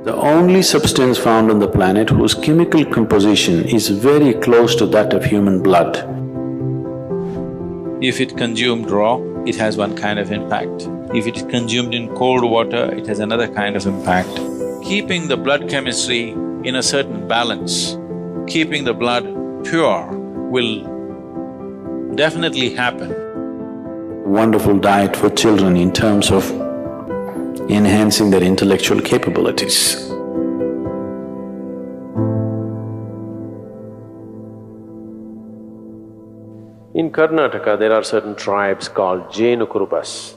The only substance found on the planet whose chemical composition is very close to that of human blood. If it consumed raw, it has one kind of impact. If it is consumed in cold water, it has another kind of impact. Keeping the blood chemistry in a certain balance, keeping the blood pure will definitely happen. Wonderful diet for children in terms of enhancing their intellectual capabilities. In Karnataka, there are certain tribes called Jenukurubas.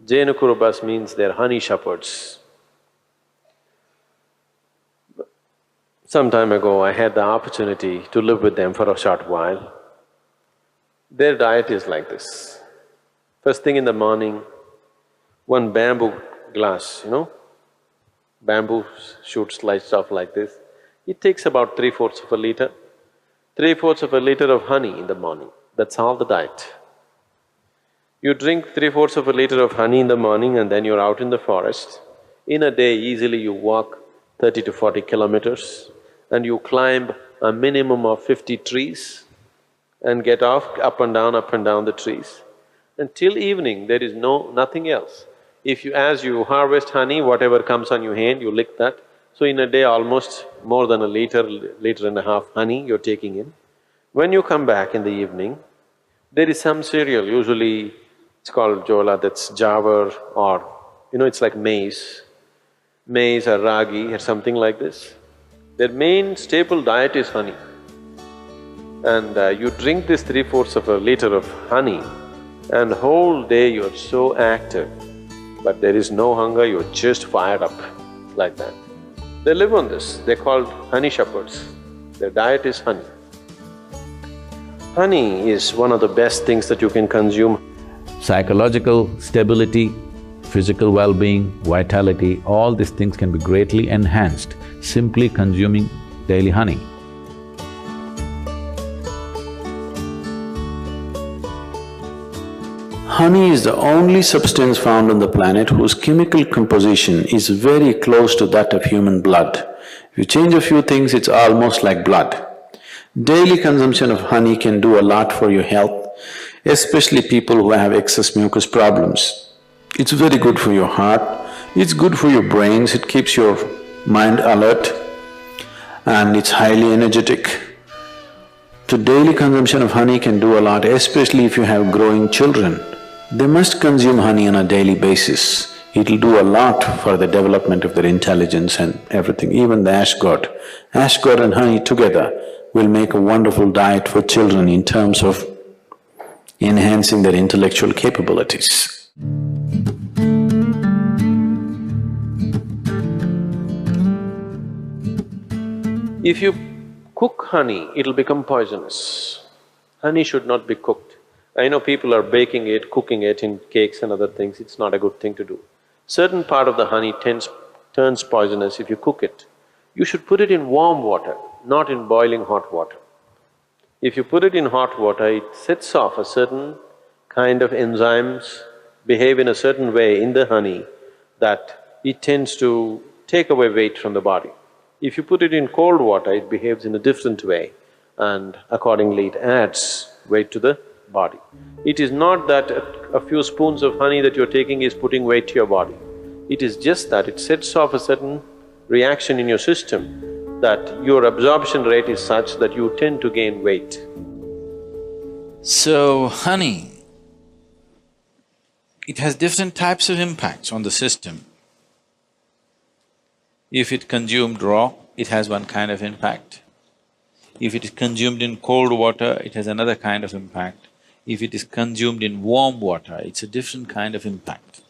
Jenukurubas means they're honey shepherds. Some time ago, I had the opportunity to live with them for a short while. Their diet is like this. First thing in the morning, one bamboo glass, bamboo shoot sliced off like this. It takes about 3/4 of a liter. 3/4 of a liter of honey in the morning, that's all the diet. You drink 3/4 of a liter of honey in the morning and then you're out in the forest. In a day, easily you walk 30 to 40 kilometers and you climb a minimum of 50 trees and get off up and down the trees. Until evening, there is nothing else. As you harvest honey, whatever comes on your hand, you lick that. So in a day, almost more than a liter, liter and a half honey you're taking in. When you come back in the evening, there is some cereal, usually it's called jola, that's jawar, or it's like maize or ragi or something like this. Their main staple diet is honey. And you drink this 3/4 of a liter of honey and whole day you're so active, but there is no hunger, you're just fired up like that. They live on this, they're called honey shepherds. Their diet is honey. Honey is one of the best things that you can consume. Psychological stability, physical well-being, vitality, all these things can be greatly enhanced simply consuming daily honey. Honey is the only substance found on the planet whose chemical composition is very close to that of human blood. If you change a few things, it's almost like blood. Daily consumption of honey can do a lot for your health, especially people who have excess mucus problems. It's very good for your heart, it's good for your brains, it keeps your mind alert, and it's highly energetic. So daily consumption of honey can do a lot, especially if you have growing children. They must consume honey on a daily basis. It'll do a lot for the development of their intelligence and everything, even the ash god. Ash god and honey together will make a wonderful diet for children in terms of enhancing their intellectual capabilities. If you cook honey, it'll become poisonous. Honey should not be cooked. I know people are baking it, cooking it in cakes and other things, it's not a good thing to do. Certain part of the honey turns poisonous if you cook it. You should put it in warm water, not in boiling hot water. If you put it in hot water, it sets off a certain kind of enzymes, behave in a certain way in the honey that it tends to take away weight from the body. If you put it in cold water, it behaves in a different way and accordingly it adds weight to the body. It is not that a few spoons of honey that you're taking is putting weight to your body. It is just that it sets off a certain reaction in your system that your absorption rate is such that you tend to gain weight. So, honey, it has different types of impacts on the system. If it consumed raw, it has one kind of impact. If it is consumed in cold water, it has another kind of impact. If it is consumed in warm water, it's a different kind of impact.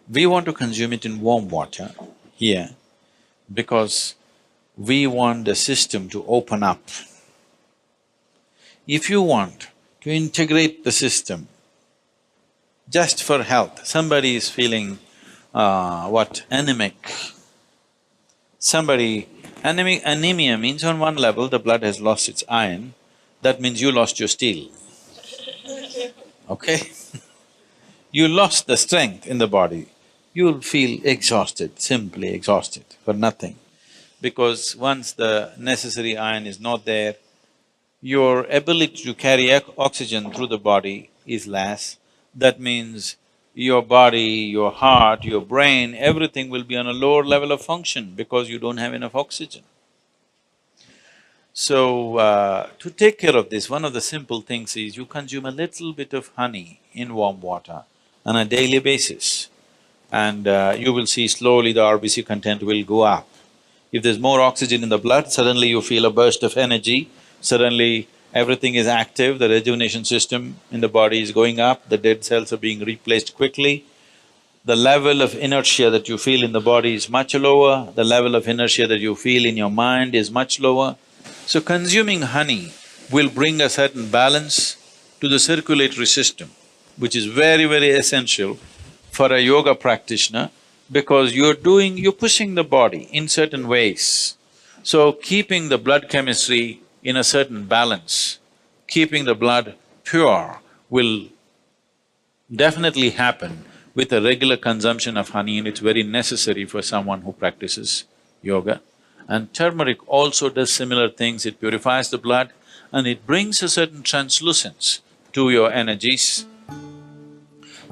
We want to consume it in warm water here because we want the system to open up. If you want to integrate the system just for health, somebody is feeling anemic. Anemia means on one level the blood has lost its iron, that means you lost your steel, okay? You lost the strength in the body. you'll feel exhausted, simply exhausted for nothing. Because once the necessary iron is not there, your ability to carry oxygen through the body is less. That means your body, your heart, your brain, everything will be on a lower level of function because you don't have enough oxygen. So, to take care of this, one of the simple things is you consume a little bit of honey in warm water on a daily basis, and you will see slowly the RBC content will go up. If there's more oxygen in the blood, suddenly you feel a burst of energy, suddenly everything is active, the rejuvenation system in the body is going up, the dead cells are being replaced quickly, the level of inertia that you feel in the body is much lower, the level of inertia that you feel in your mind is much lower. So consuming honey will bring a certain balance to the circulatory system, which is very, very essential for a yoga practitioner because you're pushing the body in certain ways. So keeping the blood chemistry in a certain balance, keeping the blood pure will definitely happen with a regular consumption of honey, and it's very necessary for someone who practices yoga. And turmeric also does similar things, it purifies the blood and it brings a certain translucence to your energies.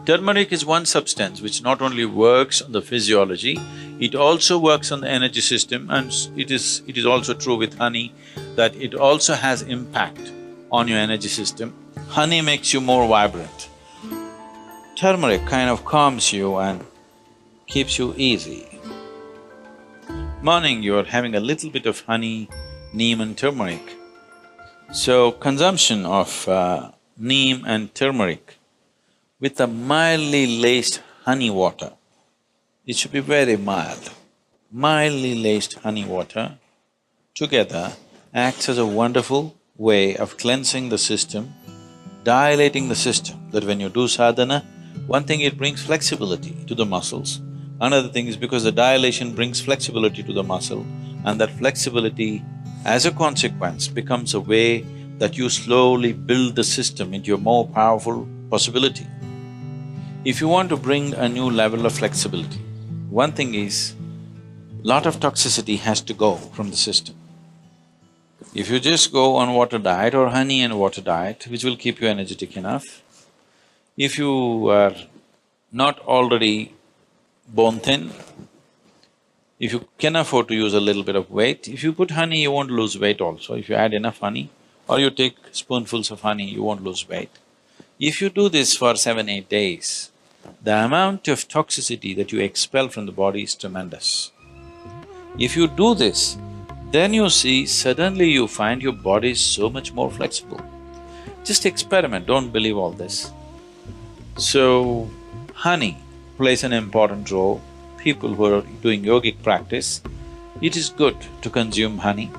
Turmeric is one substance which not only works on the physiology, it also works on the energy system, and it is also true with honey that it also has impact on your energy system. Honey makes you more vibrant. Turmeric kind of calms you and keeps you easy. Morning, you're having a little bit of honey, neem and turmeric. So, consumption of neem and turmeric with a mildly laced honey water, it should be very mild. Mildly laced honey water together acts as a wonderful way of cleansing the system, dilating the system, that when you do sadhana, one thing, it brings flexibility to the muscles. Another thing is because the dilation brings flexibility to the muscle, and that flexibility, as a consequence, becomes a way that you slowly build the system into a more powerful possibility. If you want to bring a new level of flexibility, one thing is, lot of toxicity has to go from the system. If you just go on water diet or honey and water diet, which will keep you energetic enough, if you are not already bone thin, if you can afford to use a little bit of weight, if you put honey, you won't lose weight also. If you add enough honey or you take spoonfuls of honey, you won't lose weight. If you do this for 7-8 days, the amount of toxicity that you expel from the body is tremendous. If you do this, then you see suddenly you find your body is so much more flexible. Just experiment, don't believe all this. So, honey plays an important role. People who are doing yogic practice, it is good to consume honey.